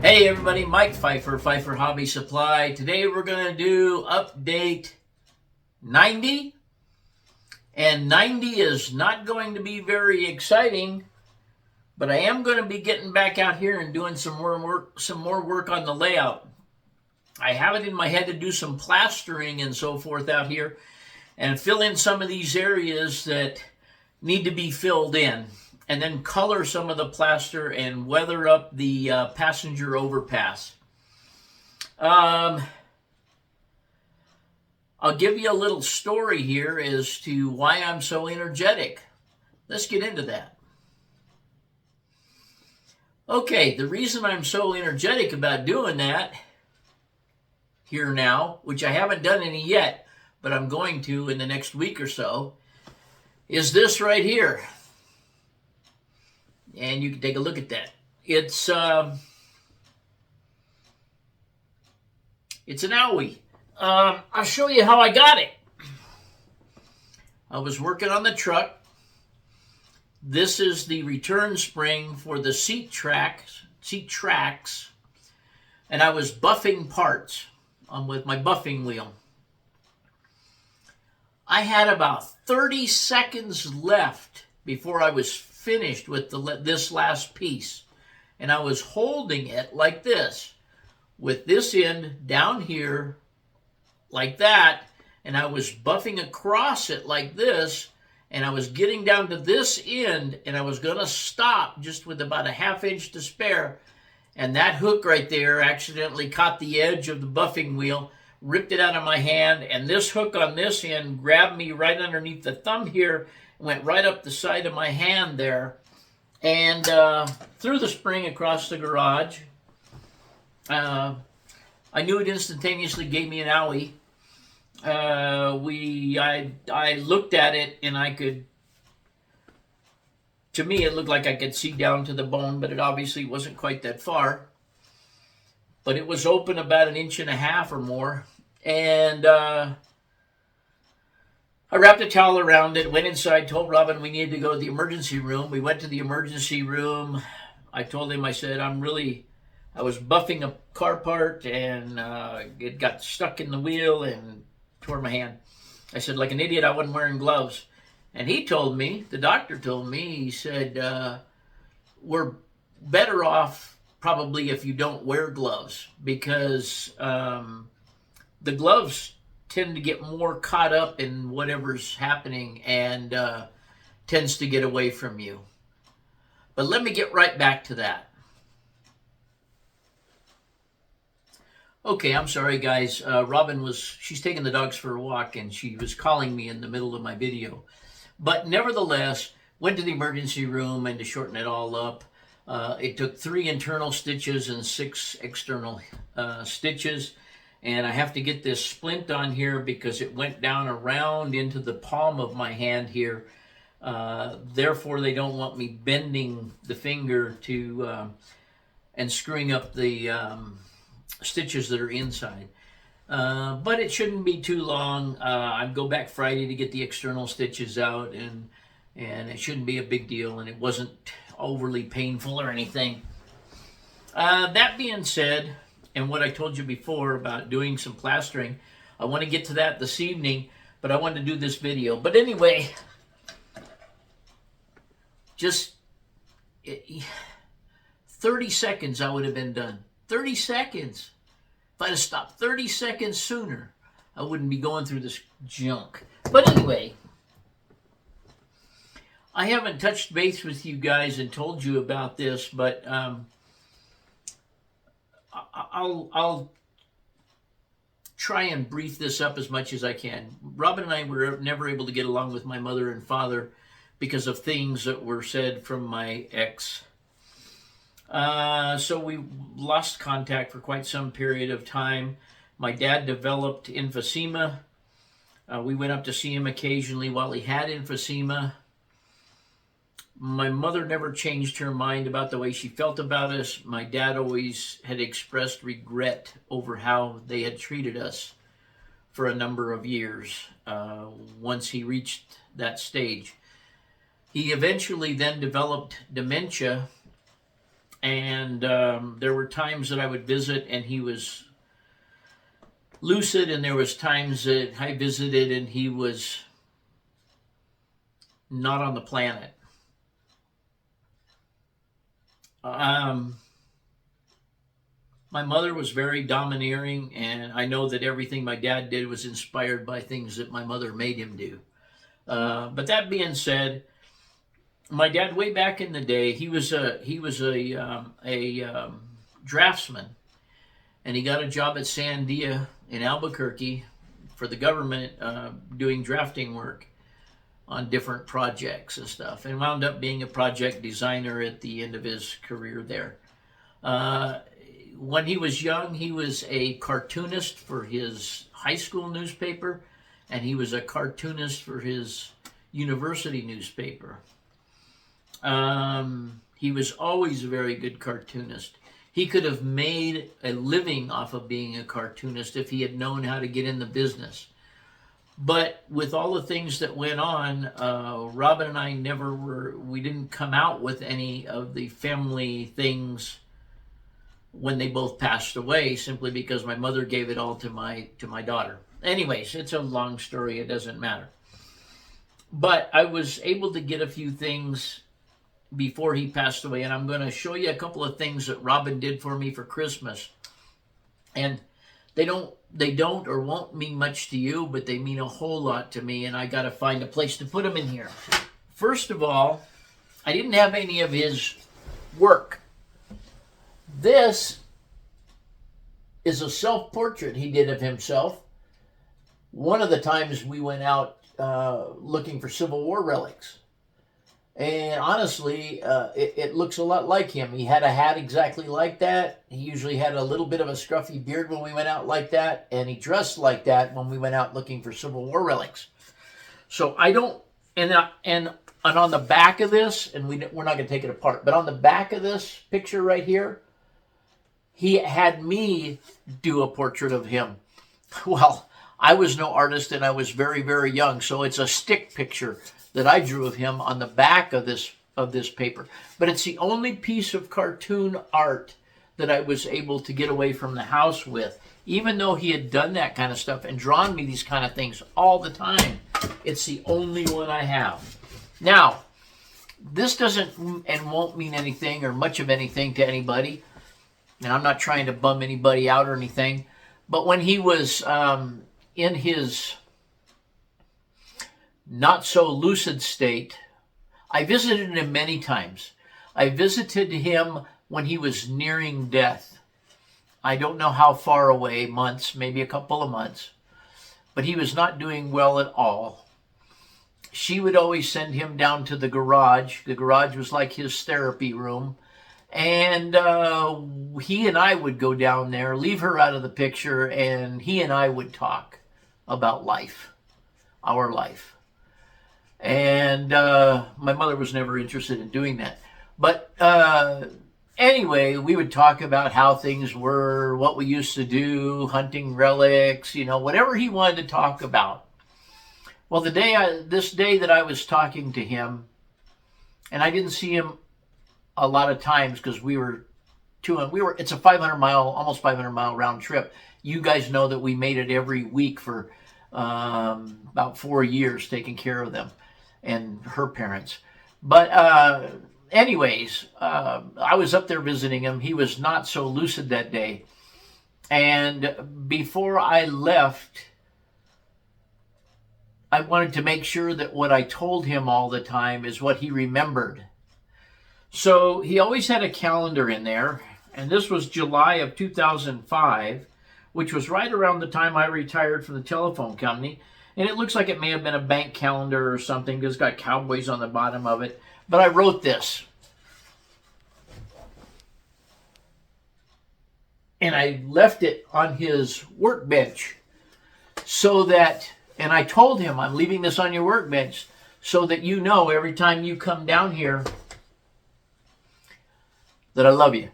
Hey everybody, Mike Pfeiffer Hobby Supply. Today we're going to do update 90. And 90 is not going to be very exciting, but I am going to be getting back out here and doing some more work on the layout. I have it in my head to do some plastering and so forth out here and fill in some of these areas that need to be filled in, and then color some of the plaster and weather up the passenger overpass. I'll give you a little story here as to why I'm so energetic. Let's get into that. Okay, the reason I'm so energetic about doing that here now, which I haven't done any yet, but I'm going to in the next week or so, is this right here. And you can take a look at that. It's an owie. I'll show you how I got it. I was working on the truck. This is the return spring for the seat tracks, and I was buffing parts with my buffing wheel. I had about 30 seconds left before I was finished with this last piece, and I was holding it like this, with this end down here like that, and I was buffing across it like this, and I was getting down to this end, and I was going to stop just with about a ½ inch to spare, and that hook right there accidentally caught the edge of the buffing wheel, ripped it out of my hand, and this hook on this end grabbed me right underneath the thumb here, went right up the side of my hand there, and threw the spring across the garage. I knew it instantaneously gave me an owie. I looked at it, and to me it looked like I could see down to the bone, but it obviously wasn't quite that far. But it was open about 1.5 inches or more, and I wrapped a towel around it, went inside, told Robin we needed to go to the emergency room. We went to the emergency room. I told him, I said, I was buffing a car part, and it got stuck in the wheel and tore my hand. I said, like an idiot, I wasn't wearing gloves. And he told me, the doctor told me, he said, we're better off probably if you don't wear gloves, because the gloves tend to get more caught up in whatever's happening and tends to get away from you. But let me get right back to that. Okay, I'm sorry guys. Robin she's taking the dogs for a walk, and she was calling me in the middle of my video. But nevertheless, went to the emergency room, and to shorten it all up, it took 3 internal stitches and 6 external stitches. And I have to get this splint on here because it went down around into the palm of my hand here. Therefore, they don't want me bending the finger and screwing up the stitches that are inside. But it shouldn't be too long. I'd go back Friday to get the external stitches out, and it shouldn't be a big deal, and it wasn't overly painful or anything. That being said, and what I told you before about doing some plastering, I want to get to that this evening, but I wanted to do this video. But anyway, just 30 seconds I would have been done. 30 seconds. If I'd have stopped 30 seconds sooner, I wouldn't be going through this junk. But anyway, I haven't touched base with you guys and told you about this, but I'll try and brief this up as much as I can. Robin and I were never able to get along with my mother and father because of things that were said from my ex. So we lost contact for quite some period of time. My dad developed emphysema. We went up to see him occasionally while he had emphysema. My mother never changed her mind about the way she felt about us. My dad always had expressed regret over how they had treated us for a number of years once he reached that stage. He eventually then developed dementia And there were times that I would visit and he was lucid, and there was times that I visited and he was not on the planet. Um, my mother was very domineering, and I know that everything my dad did was inspired by things that my mother made him do. But that being said, my dad, way back in the day, he was a draftsman, and he got a job at Sandia in Albuquerque for the government, doing drafting work on different projects and stuff, and wound up being a project designer at the end of his career there. Uh, when he was young, he was a cartoonist for his high school newspaper, and he was a cartoonist for his university newspaper. He was always a very good cartoonist. He could have made a living off of being a cartoonist if he had known how to get in the business. But with all the things that went on, Robin and I we didn't come out with any of the family things when they both passed away, simply because my mother gave it all to my daughter. Anyways, it's a long story, it doesn't matter. But I was able to get a few things before he passed away, and I'm going to show you a couple of things that Robin did for me for Christmas. And they don't or won't mean much to you, but they mean a whole lot to me, and I got to find a place to put them in here. First of all, I didn't have any of his work. This is a self-portrait he did of himself. One of the times we went out looking for Civil War relics. And honestly, it looks a lot like him. He had a hat exactly like that. He usually had a little bit of a scruffy beard when we went out like that. And he dressed like that when we went out looking for Civil War relics. So I don't, and on the back of this, and we're not going to take it apart, but on the back of this picture right here, he had me do a portrait of him. Well, I was no artist and I was very, very young. So it's a stick picture that I drew of him on the back of this paper. But it's the only piece of cartoon art that I was able to get away from the house with. Even though he had done that kind of stuff and drawn me these kind of things all the time, it's the only one I have. Now, this doesn't and won't mean anything or much of anything to anybody. And I'm not trying to bum anybody out or anything. But when he was in his not so lucid state, I visited him many times. I visited him when he was nearing death. I don't know how far away, months, maybe a couple of months, but he was not doing well at all. She would always send him down to the garage. The garage was like his therapy room. And he and I would go down there, leave her out of the picture, and he and I would talk about life, our life. And my mother was never interested in doing that. But anyway, we would talk about how things were, what we used to do, hunting relics, whatever he wanted to talk about. Well, this day that I was talking to him, and I didn't see him a lot of times because it's a almost 500 mile round trip. You guys know that we made it every week for about 4 years, taking care of them and her parents. But anyways, I was up there visiting him. He was not so lucid that day. And before I left, I wanted to make sure that what I told him all the time is what he remembered. So he always had a calendar in there, and this was July of 2005, which was right around the time I retired from the telephone company. And it looks like it may have been a bank calendar or something because it's got cowboys on the bottom of it. But I wrote this. And I left it on his workbench so that, and I told him, I'm leaving this on your workbench so that you know every time you come down here that I love you.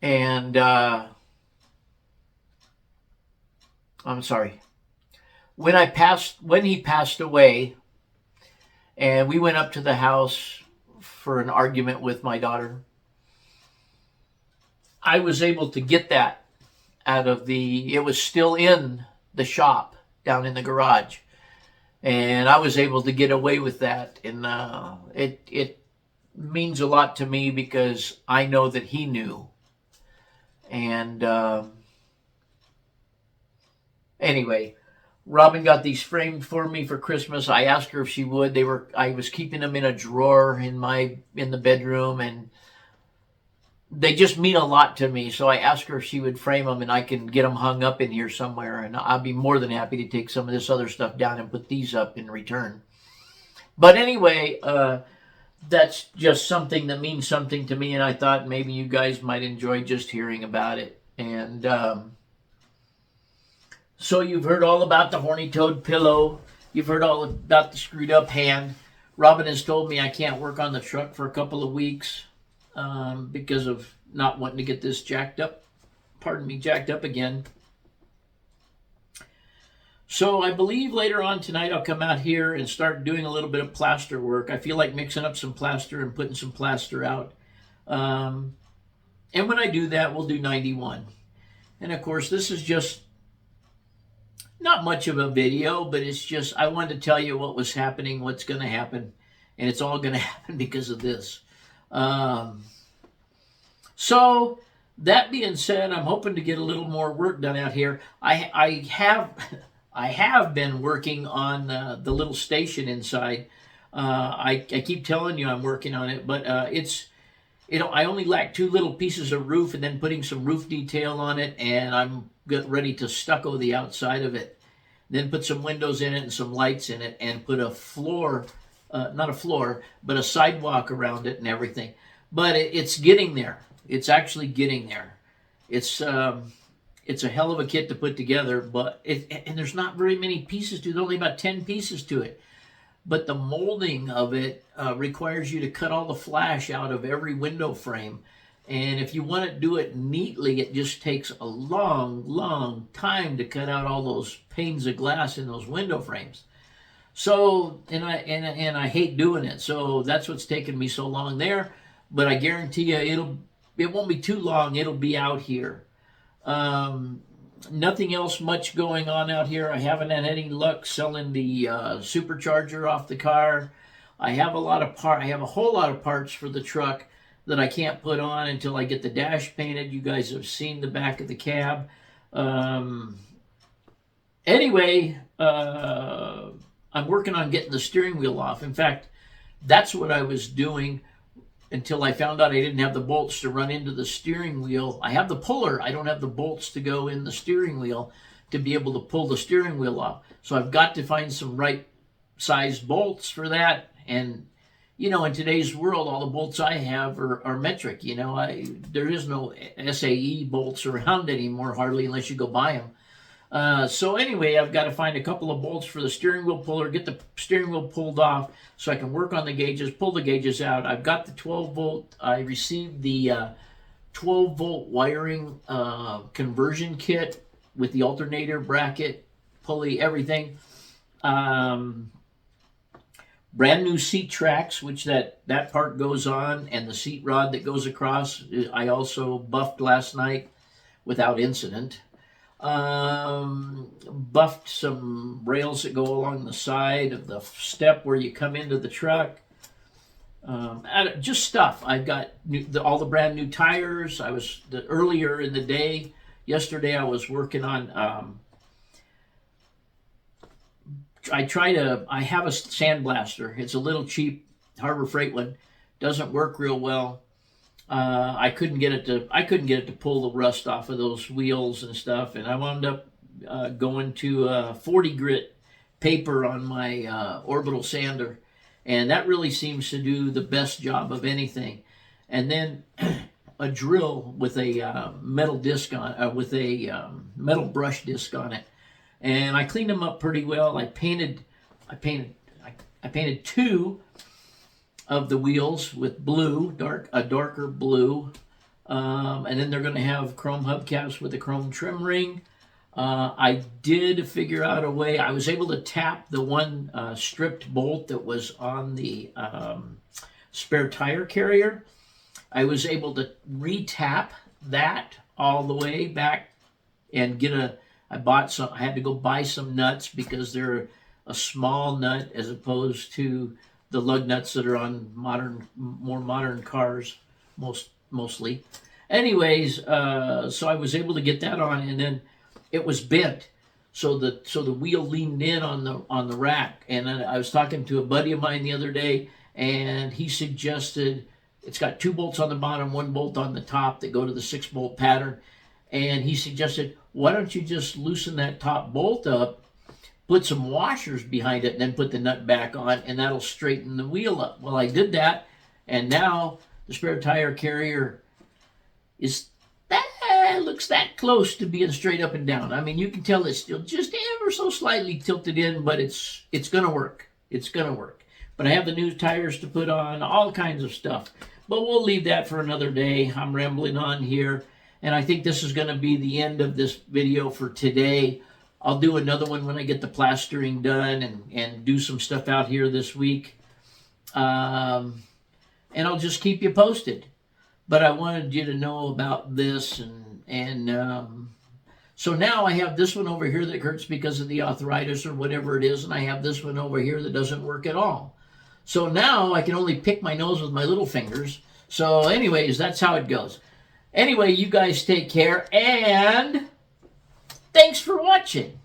And I'm sorry. When he passed away, and we went up to the house for an argument with my daughter, I was able to get that out of it was still in the shop down in the garage. And I was able to get away with that. And it means a lot to me because I know that he knew. And anyway, Robin got these framed for me for Christmas. I asked her if she would. I was keeping them in a drawer in the bedroom, and they just mean a lot to me. So I asked her if she would frame them, and I can get them hung up in here somewhere. And I'll be more than happy to take some of this other stuff down and put these up in return. But anyway, that's just something that means something to me, and I thought maybe you guys might enjoy just hearing about it. And so you've heard all about the horny toad pillow. You've heard all about the screwed up hand. Robin has told me I can't work on the truck for a couple of weeks because of not wanting to get this jacked up again. So I believe later on tonight I'll come out here and start doing a little bit of plaster work. I feel like mixing up some plaster and putting some plaster out. And when I do that, we'll do 91. And of course, this is just not much of a video, but it's just I wanted to tell you what was happening, what's going to happen, and it's all going to happen because of this. So that being said, I'm hoping to get a little more work done out here. I have been working on the little station inside. I keep telling you I'm working on it, but I only lack 2 little pieces of roof and then putting some roof detail on it, and I'm ready to stucco the outside of it. Then put some windows in it and some lights in it, and put a floor, not a floor, but a sidewalk around it and everything. But it's getting there. It's actually getting there. It's a hell of a kit to put together, and there's not very many pieces to it. There's only about 10 pieces to it. But the molding of it requires you to cut all the flash out of every window frame. And if you want to do it neatly, it just takes a long, long time to cut out all those panes of glass in those window frames. So, and I hate doing it. So that's what's taken me so long there. But I guarantee you, it won't be too long. It'll be out here. Nothing else much going on out here. I haven't had any luck selling the supercharger off the car. I have a whole lot of parts for the truck that I can't put on until I get the dash painted. You guys have seen the back of the cab. Anyway, I'm working on getting the steering wheel off. In fact, that's what I was doing until I found out I didn't have the bolts to run into the steering wheel. I have the puller. I don't have the bolts to go in the steering wheel to be able to pull the steering wheel off. So I've got to find some right size bolts for that. And, in today's world, all the bolts I have are metric. There is no SAE bolts around anymore, hardly, unless you go buy them. So anyway, I've got to find a couple of bolts for the steering wheel puller, get the steering wheel pulled off so I can work on the gauges, pull the gauges out. I've got the 12 volt. I received the 12 volt wiring conversion kit with the alternator, bracket, pulley, everything. Brand new seat tracks, which that part goes on, and the seat rod that goes across, I also buffed last night without incident. Buffed some rails that go along the side of the step where you come into the truck. Just stuff. I've got all the brand new tires. Earlier in the day, yesterday I was working on, I have a sandblaster. It's a little cheap Harbor Freight one. Doesn't work real well. I couldn't get it to pull the rust off of those wheels and stuff, and I wound up going to 40 grit paper on my orbital sander, and that really seems to do the best job of anything. And then a drill with a metal disc with a metal brush disc on it, and I cleaned them up pretty well. I painted 2 of the wheels with blue, a darker blue, and then they're going to have chrome hubcaps with a chrome trim ring. I did figure out a way. I was able to tap the one stripped bolt that was on the spare tire carrier. I was able to re-tap that all the way back and I had to go buy some nuts because they're a small nut as opposed to the lug nuts that are on more modern cars, mostly. Anyways, so I was able to get that on, and then it was bent, so the wheel leaned in on the rack. And then I was talking to a buddy of mine the other day, and he suggested it's got 2 bolts on the bottom, 1 bolt on the top that go to the 6-bolt pattern. And he suggested, why don't you just loosen that top bolt up, put some washers behind it, and then put the nut back on, and that'll straighten the wheel up. Well, I did that, and now the spare tire carrier looks that close to being straight up and down. I mean, you can tell it's still just ever so slightly tilted in, but it's going to work. It's going to work. But I have the new tires to put on, all kinds of stuff. But we'll leave that for another day. I'm rambling on here. And I think this is going to be the end of this video for today. I'll do another one when I get the plastering done and do some stuff out here this week. And I'll just keep you posted. But I wanted you to know about this. So now I have this one over here that hurts because of the arthritis or whatever it is. And I have this one over here that doesn't work at all. So now I can only pick my nose with my little fingers. So anyways, that's how it goes. Anyway, you guys take care, and thanks for watching.